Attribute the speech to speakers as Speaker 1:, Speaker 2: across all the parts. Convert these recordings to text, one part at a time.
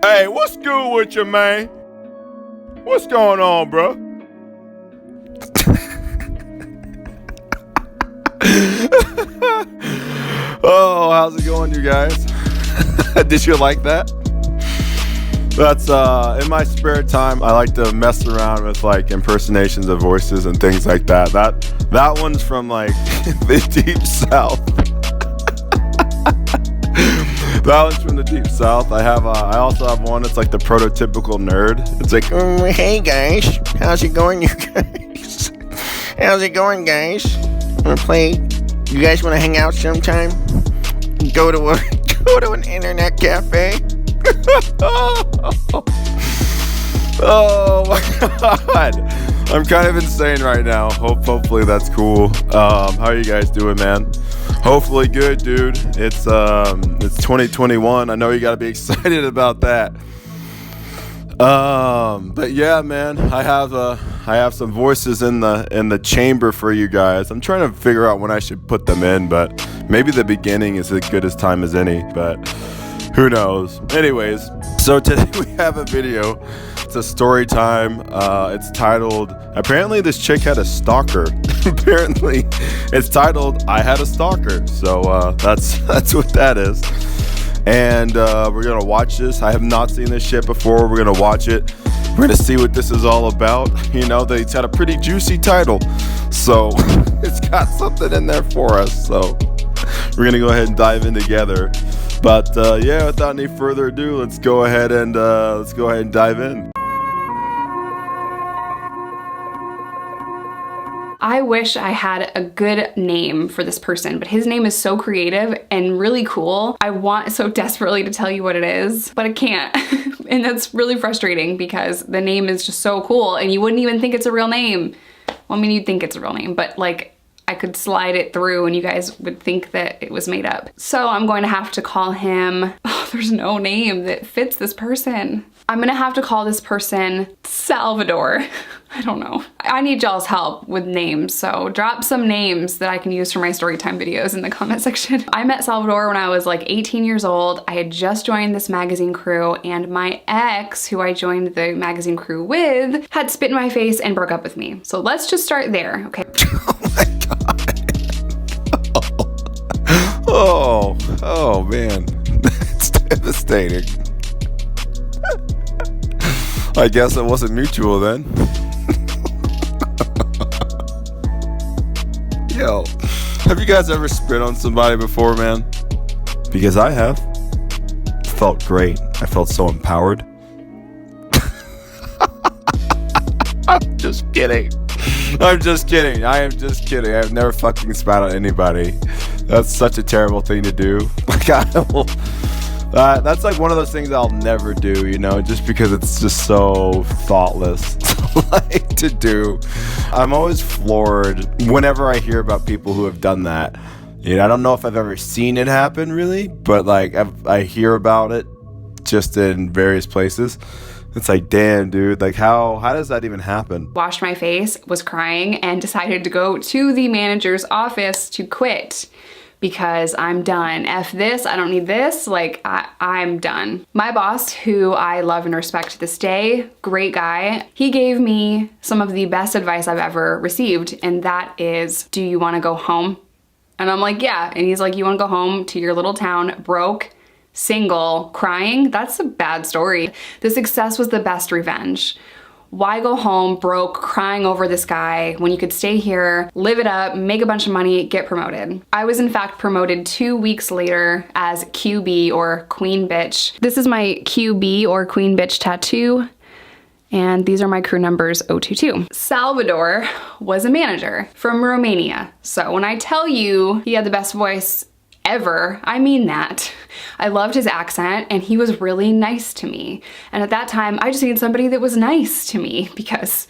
Speaker 1: Hey, what's good with you, man? What's going on, bro? Oh, how's it going, you guys? Did you like that? That's in my spare time, I like to mess around with like impersonations of voices and things like that. That one's from like the deep south. That one's from the deep south. I also have one that's like the prototypical nerd. It's like, hey guys, how's it going, you guys? How's it going, guys? Wanna play? You guys wanna hang out sometime? Go to an internet cafe. Oh my god, I'm kind of insane right now. Hopefully that's cool. How are you guys doing, man? Hopefully good, dude. It's 2021. I know you gotta be excited about that. But yeah, man, I have some voices in the chamber for you guys. I'm trying to figure out when I should put them in, but maybe the beginning is as good as time as any, but who knows. Anyways, so today we have a video. It's a story time. It's titled, apparently this chick had a stalker. Apparently it's titled, I Had a Stalker. So that's what that is. And we're gonna watch this. I have not seen this shit before. We're gonna watch it. We're gonna see what this is all about. You know, it's had a pretty juicy title, so it's got something in there for us. So we're gonna go ahead and dive in together. But yeah, without any further ado, let's go ahead and dive in.
Speaker 2: I wish I had a good name for this person, but his name is so creative and really cool. I want so desperately to tell you what it is, but I can't. And that's really frustrating because the name is just so cool and you wouldn't even think it's a real name. Well, I mean, you'd think it's a real name, but like I could slide it through and you guys would think that it was made up. So I'm going to have to call him, there's no name that fits this person. I'm gonna have to call this person Salvador. I don't know. I need y'all's help with names, so drop some names that I can use for my storytime videos in the comment section. I met Salvador when I was like 18 years old. I had just joined this magazine crew and my ex, who I joined the magazine crew with, had spit in my face and broke up with me. So let's just start there, okay?
Speaker 1: Oh my god. Oh man, it's devastating. I guess it wasn't mutual then. Yo, have you guys ever spit on somebody before, man? Because I have. It felt great. I felt so empowered. I'm just kidding. I'm just kidding. I am just kidding. I've never fucking spat on anybody. That's such a terrible thing to do. Like that's like one of those things I'll never do, you know, just because it's just so thoughtless like to do. I'm always floored whenever I hear about people who have done that. You know, I don't know if I've ever seen it happen really, but like I hear about it just in various places. It's like, damn, dude, like how does that even happen?
Speaker 2: Washed my face, was crying, and decided to go to the manager's office to quit. Because I'm done. F this, I don't need this, like I'm done. My boss, who I love and respect to this day, great guy, he gave me some of the best advice I've ever received, and that is, do you wanna go home? And I'm like, yeah. And he's like, you wanna go home to your little town, broke, single, crying? That's a bad story. The success was the best revenge. Why go home broke, crying over this guy when you could stay here, live it up, make a bunch of money, get promoted? I was in fact promoted 2 weeks later as QB or Queen Bitch. This is my QB or Queen Bitch tattoo, and these are my crew numbers 022. Salvador was a manager from Romania. So when I tell you he had the best voice ever, I mean that. I loved his accent and he was really nice to me. And at that time, I just needed somebody that was nice to me because,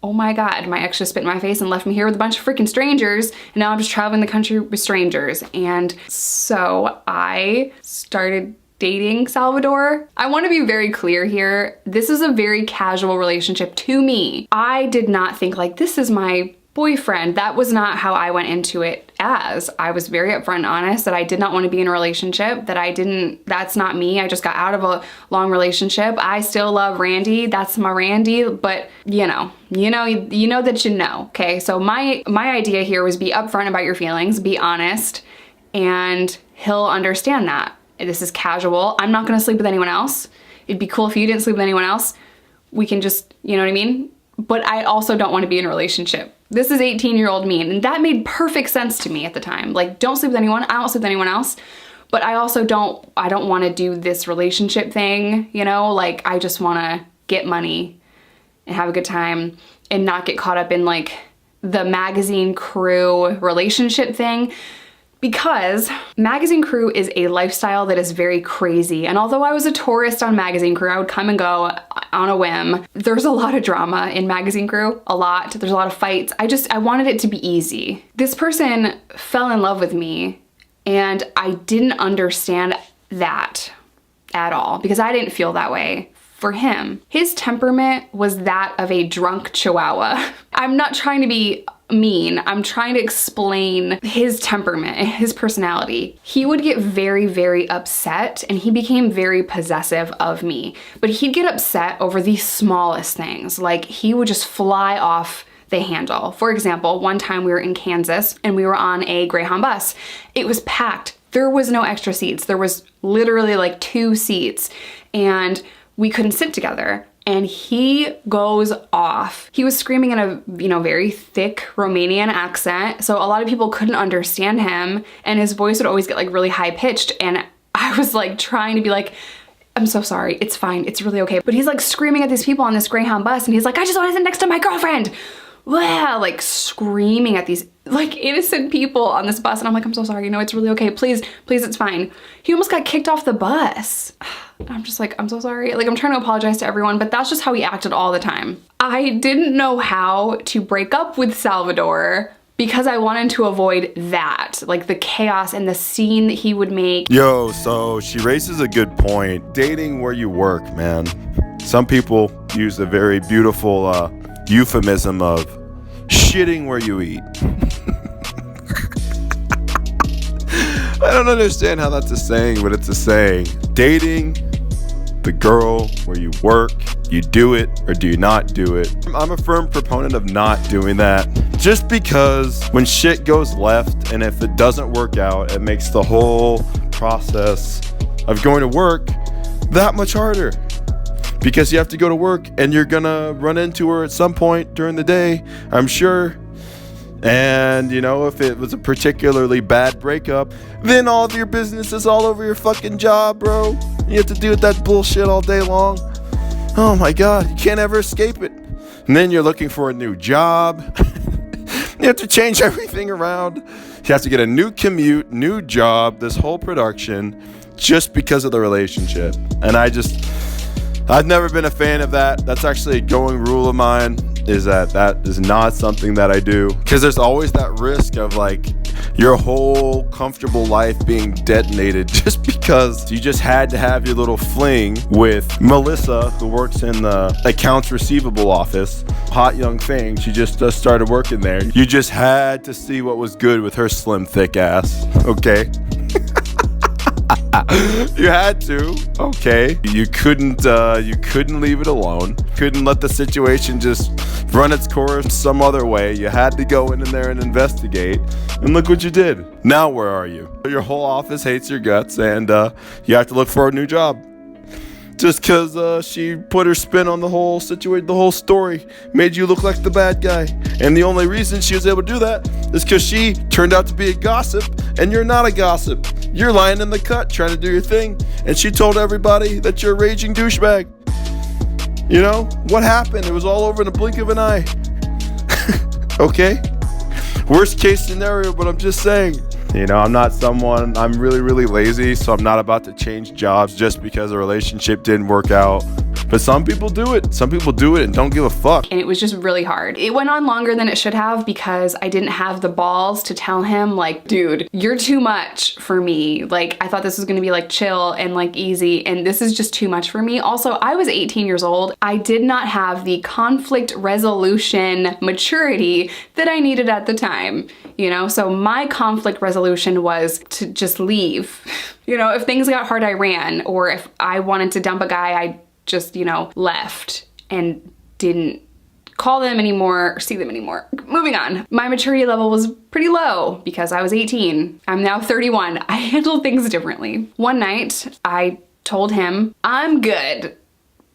Speaker 2: oh my God, my ex just spit in my face and left me here with a bunch of freaking strangers, and now I'm just traveling the country with strangers. And so I started dating Salvador. I want to be very clear here. This is a very casual relationship to me. I did not think like, this is my boyfriend. That was not how I went into it. as. I was very upfront and honest that I did not want to be in a relationship, that's not me. I just got out of a long relationship. I still love Randy. That's my Randy, but you know that you know, okay? So my idea here was be upfront about your feelings, be honest, and he'll understand that. This is casual. I'm not gonna sleep with anyone else. It'd be cool if you didn't sleep with anyone else. We can just, you know what I mean? But I also don't want to be in a relationship. This is 18-year-old me, and that made perfect sense to me at the time. Like, don't sleep with anyone. I don't sleep with anyone else. But I also don't want to do this relationship thing, you know? Like, I just want to get money and have a good time and not get caught up in like the magazine crew relationship thing. Because magazine crew is a lifestyle that is very crazy. And although I was a tourist on magazine crew, I would come and go on a whim. There's a lot of drama in magazine crew, a lot. There's a lot of fights. I wanted it to be easy. This person fell in love with me and I didn't understand that at all because I didn't feel that way for him. His temperament was that of a drunk chihuahua. I'm not trying to be mean. I'm trying to explain his temperament, his personality. He would get very, very upset and he became very possessive of me. But he'd get upset over the smallest things. Like he would just fly off the handle. For example, one time we were in Kansas and we were on a Greyhound bus. It was packed. There was no extra seats. There was literally like 2 seats and we couldn't sit together. And he goes off. He was screaming in a, very thick Romanian accent. So a lot of people couldn't understand him and his voice would always get like really high pitched. And I was like trying to be like, I'm so sorry, it's fine, it's really okay. But he's like screaming at these people on this Greyhound bus and he's like, I just want to sit next to my girlfriend. Wow, like screaming at these like innocent people on this bus. And I'm like, I'm so sorry, it's really okay. Please, it's fine. He almost got kicked off the bus. I'm just like, I'm so sorry. Like I'm trying to apologize to everyone, but that's just how he acted all the time. I didn't know how to break up with Salvador because I wanted to avoid that, like the chaos and the scene that he would make.
Speaker 1: Yo, so she raises a good point. Dating where you work, man. Some people use a very beautiful euphemism of shitting where you eat. I don't understand how that's a saying, but it's a saying. Dating the girl where you work, you do it or do you not do it. I'm a firm proponent of not doing that just because when shit goes left and if it doesn't work out, it makes the whole process of going to work that much harder. Because you have to go to work and you're gonna run into her at some point during the day, I'm sure. And if it was a particularly bad breakup, then all of your business is all over your fucking job, bro. You have to deal with that bullshit all day long. Oh my God, you can't ever escape it. And then you're looking for a new job. You have to change everything around. You have to get a new commute, new job, this whole production, just because of the relationship. And I've never been a fan of that. That's actually a going rule of mine, is that is not something that I do. Because there's always that risk of like your whole comfortable life being detonated just because you just had to have your little fling with Melissa, who works in the accounts receivable office. Hot young thing. She just started working there. You just had to see what was good with her slim, thick ass. Okay? You had to, okay. You couldn't leave it alone. Couldn't let the situation just run its course some other way. You had to go in there and investigate. And look what you did. Now where are you? Your whole office hates your guts and you have to look for a new job. Just because she put her spin on the whole situation, the whole story, made you look like the bad guy. And the only reason she was able to do that is because she turned out to be a gossip, and you're not a gossip. You're lying in the cut, trying to do your thing, and she told everybody that you're a raging douchebag. What happened? It was all over in a blink of an eye. Okay? Worst case scenario, but I'm just saying. I'm really, really lazy, so I'm not about to change jobs just because a relationship didn't work out. But some people do it. Some people do it and don't give a fuck.
Speaker 2: And it was just really hard. It went on longer than it should have because I didn't have the balls to tell him like, dude, you're too much for me. Like, I thought this was gonna be like chill and like easy, and this is just too much for me. Also, I was 18 years old. I did not have the conflict resolution maturity that I needed at the time, you know? So my conflict resolution was to just leave. You know, if things got hard, I ran, or if I wanted to dump a guy, I just, you know, left and didn't call them anymore or see them anymore. Moving on. My maturity level was pretty low because I was 18. I'm now 31. I handle things differently. One night I told him, I'm good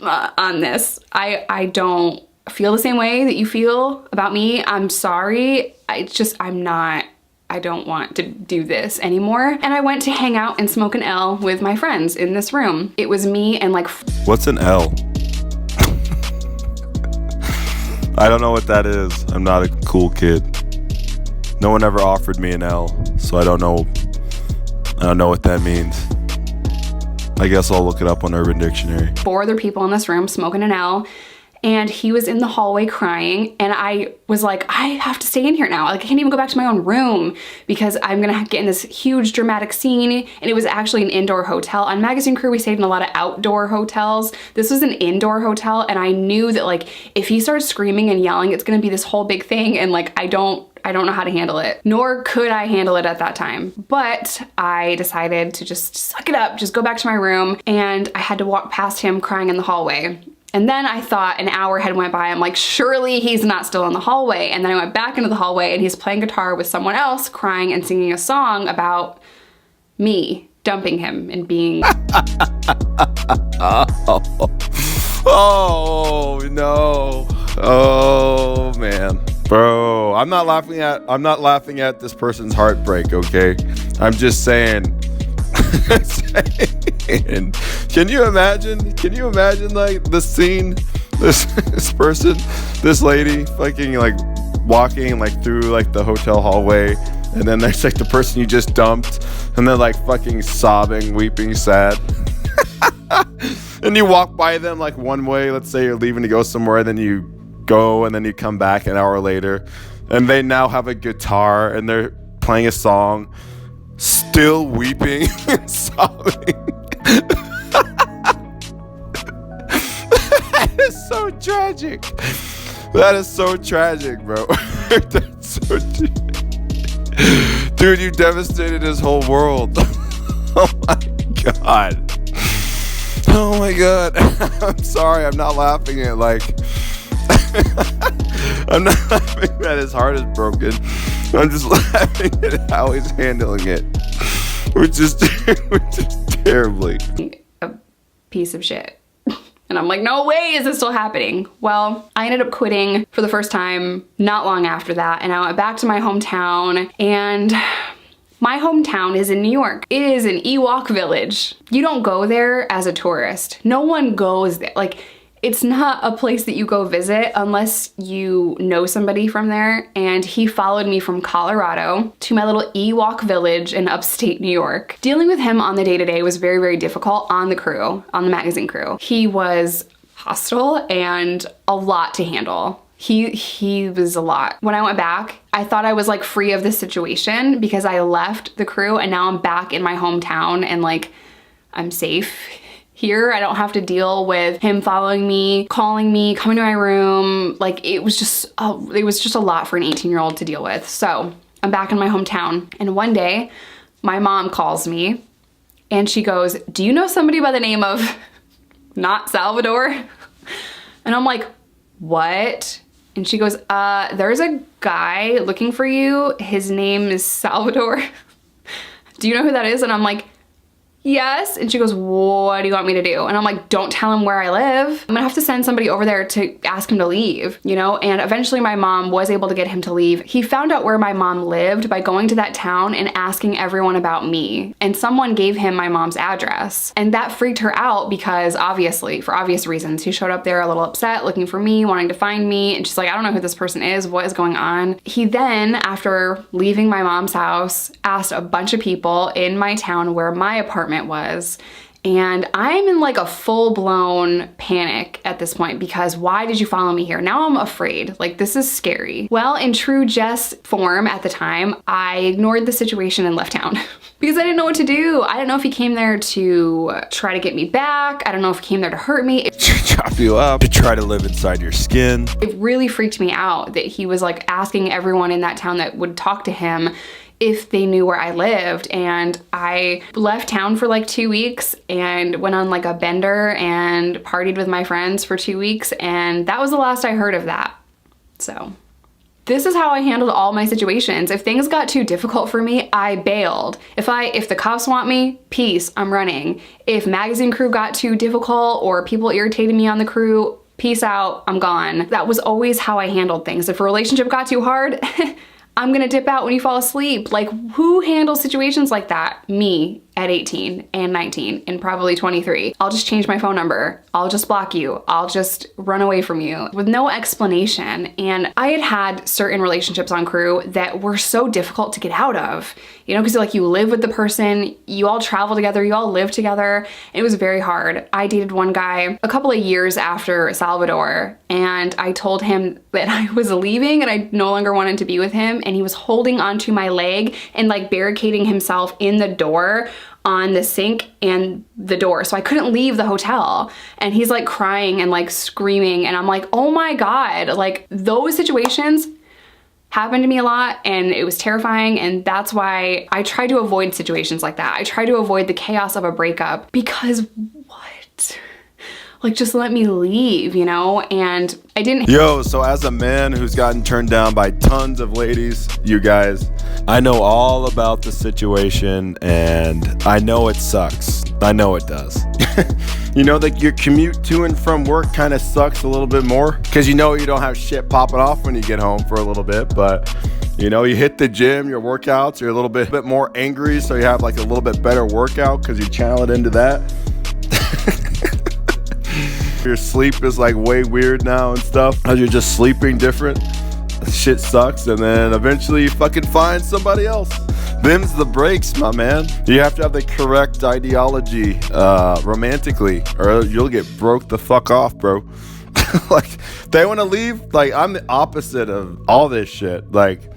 Speaker 2: on this. I don't feel the same way that you feel about me. I'm sorry. I don't want to do this anymore. And I went to hang out and smoke an L with my friends in this room. It was me and like...
Speaker 1: What's an L? I don't know what that is. I'm not a cool kid. No one ever offered me an L, so I don't know what that means. I guess I'll look it up on Urban Dictionary. 4
Speaker 2: other people in this room smoking an L. And he was in the hallway crying, and I was like, I have to stay in here now. Like, I can't even go back to my own room because I'm gonna get in this huge dramatic scene. And it was actually an indoor hotel. On Magazine Crew, we stayed in a lot of outdoor hotels. This was an indoor hotel, and I knew that like, if he starts screaming and yelling, it's gonna be this whole big thing, and like, I don't know how to handle it, nor could I handle it at that time. But I decided to just suck it up, just go back to my room, and I had to walk past him crying in the hallway. And then I thought an hour had went by. I'm like, surely he's not still in the hallway. And then I went back into the hallway and he's playing guitar with someone else, crying and singing a song about me dumping him and being...
Speaker 1: Oh no. Oh man. Bro, I'm not laughing at this person's heartbreak, okay? I'm just saying. Can you imagine like the scene? This person, this lady fucking like walking like through like the hotel hallway, and then there's like the person you just dumped, and they're like fucking sobbing, weeping, sad. And you walk by them like one way, let's say you're leaving to go somewhere, then you go and then you come back an hour later, and they now have a guitar and they're playing a song, still weeping and sobbing. That is so tragic. That is so tragic, bro. That's so dude, you devastated his whole world. Oh my god. Oh my god. I'm sorry, I'm not laughing at like I'm not laughing that his heart is broken. I'm just laughing at how he's handling it, which is terribly.
Speaker 2: A piece of shit. And I'm like, no way is this still happening. Well, I ended up quitting for the first time not long after that, and I went back to my hometown, and my hometown is in New York. It is an Ewok village. You don't go there as a tourist. No one goes there. Like, it's not a place that you go visit unless you know somebody from there. And he followed me from Colorado to my little Ewok village in upstate New York. Dealing with him on the day-to-day was very, very difficult on the crew, on the magazine crew. He was hostile and a lot to handle. He was a lot. When I went back, I thought I was like free of this situation because I left the crew and now I'm back in my hometown and like I'm safe here. I don't have to deal with him following me, calling me, coming to my room. Like it was just a lot for an 18-year-old to deal with. So I'm back in my hometown, and one day my mom calls me and she goes, do you know somebody by the name of not Salvador? And I'm like, what? And she goes, there's a guy looking for you. His name is Salvador. Do you know who that is? And I'm like, yes. And she goes, what do you want me to do? And I'm like, don't tell him where I live. I'm gonna have to send somebody over there to ask him to leave, you know? And eventually my mom was able to get him to leave. He found out where my mom lived by going to that town and asking everyone about me. And someone gave him my mom's address. And that freaked her out because obviously, for obvious reasons, he showed up there a little upset, looking for me, wanting to find me. And she's like, I don't know who this person is. What is going on? He then, after leaving my mom's house, asked a bunch of people in my town where my apartment was, And I'm in like a full-blown panic at this point because why did you follow me here? Now I'm afraid. Like, this is scary. Well, in true Jess form at the time, I ignored the situation and left town because I didn't know what to do. I didn't know if he came there to try to get me back. I don't know if he came there to hurt me.
Speaker 1: Chop you up, to try to live inside your skin.
Speaker 2: It really freaked me out that he was like asking everyone in that town that would talk to him if they knew where I lived. And I left town for like 2 weeks and went on like a bender and partied with my friends for 2 weeks, and that was the last I heard of that. So this is how I handled all my situations. If things got too difficult for me, I bailed. If the cops want me, peace, I'm running. If magazine crew got too difficult or people irritated me on the crew, peace out, I'm gone. That was always how I handled things. If a relationship got too hard, I'm gonna dip out when you fall asleep. Like, who handles situations like that? Me at 18 and 19 and probably 23. I'll just change my phone number. I'll just block you. I'll just run away from you with no explanation. And I had had certain relationships on crew that were so difficult to get out of, you know, because like you live with the person, you all travel together, you all live together. It was very hard. I dated one guy a couple of years after Salvador, and I told him that I was leaving and I no longer wanted to be with him, and he was holding onto my leg and like barricading himself in the door on the sink and the door, so I couldn't leave the hotel. And he's like crying and like screaming, and I'm like, oh my God, like those situations happened to me a lot, and it was terrifying. And that's why I try to avoid situations like that. I try to avoid the chaos of a breakup because what? Like, just let me leave, you know? And I didn't.
Speaker 1: Yo, so as a man who's gotten turned down by tons of ladies, you guys, I know all about the situation, and I know it sucks. I know it does. You know, like your commute to and from work kind of sucks a little bit more because you know you don't have shit popping off when you get home for a little bit, but you know, you hit the gym, your workouts, you're a little bit more angry, so you have like a little bit better workout because you channel it into that. Your sleep is like way weird now and stuff because you're just sleeping different. Shit sucks, and then eventually you fucking find somebody else. Them's the breaks, my man. You have to have the correct ideology romantically, or you'll get broke the fuck off, bro. Like, they want to leave. Like, I'm the opposite of all this shit. Like,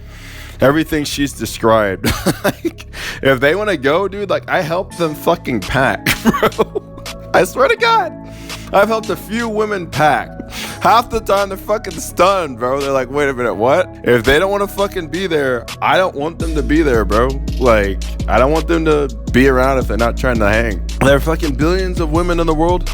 Speaker 1: everything she's described. Like, if they want to go, dude, like, I help them fucking pack, bro. I swear to God. I've helped a few women pack. Half the time they're fucking stunned, bro. They're like, wait a minute, what? If they don't want to fucking be there, I don't want them to be there, bro. Like, I don't want them to be around if they're not trying to hang. There are fucking billions of women in the world.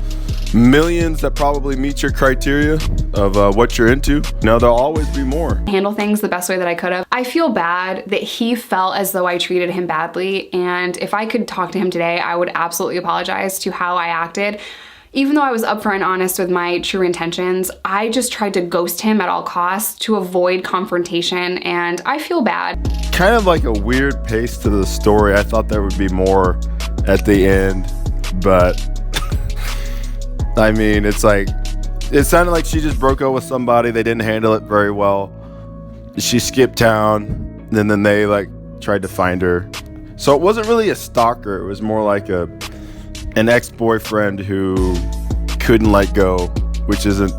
Speaker 1: Millions that probably meet your criteria of what you're into. No, there'll always be more.
Speaker 2: Handle things the best way that I could have. I feel bad that he felt as though I treated him badly, and if I could talk to him today, I would absolutely apologize to how I acted. Even though I was upfront and honest with my true intentions, I just tried to ghost him at all costs to avoid confrontation, and I feel bad.
Speaker 1: Kind of like a weird pace to the story. I thought there would be more at the end, but I mean, it's like, it sounded like she just broke up with somebody. They didn't handle it very well. She skipped town, and then they like tried to find her. So it wasn't really a stalker. It was more like an ex-boyfriend who couldn't let go, which isn't,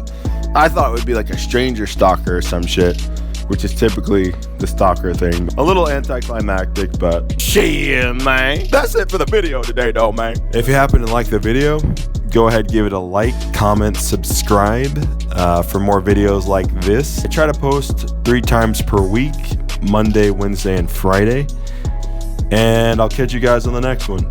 Speaker 1: I thought it would be like a stranger stalker or some shit, which is typically the stalker thing. A little anticlimactic, but shit, man. That's it for the video today, though, man. If you happen to like the video, go ahead, give it a like, comment, subscribe for more videos like this. I try to post 3 times per week, Monday, Wednesday, and Friday. And I'll catch you guys on the next one.